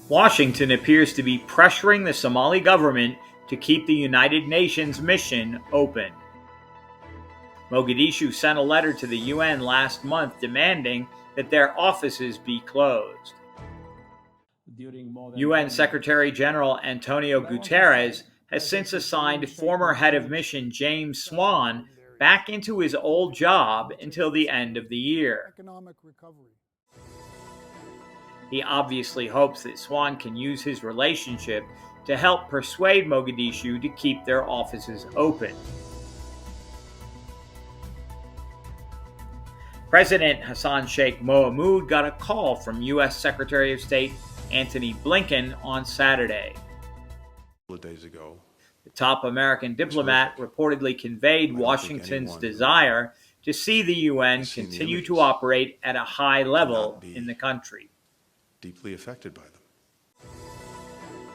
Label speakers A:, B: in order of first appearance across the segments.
A: Washington appears to be pressuring the Somali government to keep the United Nations mission open. Mogadishu sent a letter to the UN last month demanding that their offices be closed. UN Secretary General Antonio Guterres has since assigned former head of mission James Swan back into his old job until the end of the year. He obviously hopes that Swan can use his relationship to help persuade Mogadishu to keep their offices open. President Hassan Sheikh Mohamud got a call from U.S. Secretary of State Antony Blinken on Saturday.
B: Days ago,
A: the top American diplomat reportedly conveyed Washington's desire to see the UN continue to operate at a high level in the country.
B: Deeply affected by them.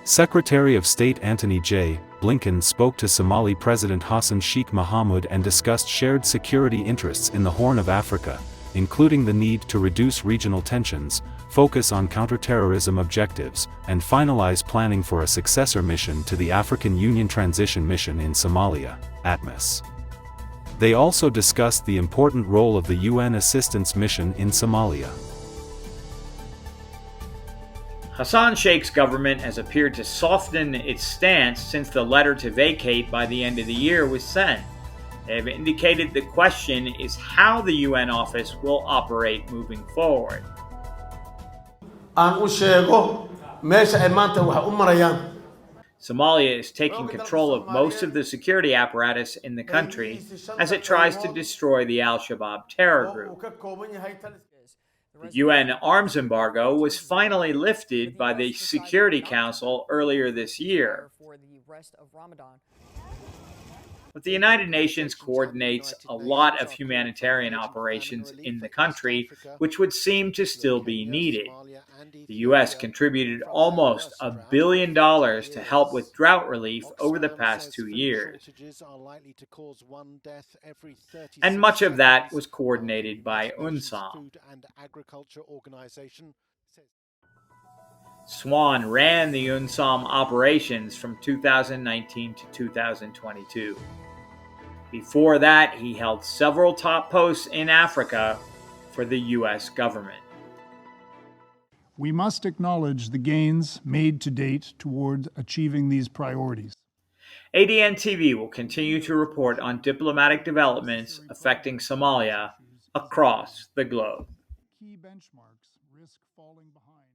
C: Secretary of State Antony J. Blinken spoke to Somali President Hassan Sheikh Mohamud and discussed shared security interests in the Horn of Africa, including the need to reduce regional tensions, focus on counterterrorism objectives, and finalize planning for a successor mission to the African Union Transition Mission in Somalia, ATMIS. They also discussed the important role of the UN Assistance Mission in Somalia.
A: Hassan Sheikh's government has appeared to soften its stance since the letter to vacate by the end of the year was sent. They have indicated the question is how the UN office will operate moving forward. Somalia is taking control of most of the security apparatus in the country as it tries to destroy the Al-Shabaab terror group. The UN arms embargo was finally lifted by the Security Council earlier this year. But the United Nations coordinates a lot of humanitarian operations in the country, which would seem to still be needed. The U.S. contributed almost $1 billion to help with drought relief over the past 2 years. And much of that was coordinated by UNSOM. Swan ran the UNSOM operations from 2019 to 2022. Before that, he held several top posts in Africa for the U.S. government.
D: We must acknowledge the gains made to date toward achieving these priorities.
A: ADN TV will continue to report on diplomatic developments affecting Somalia across the globe.
D: Key benchmarks risk falling behind.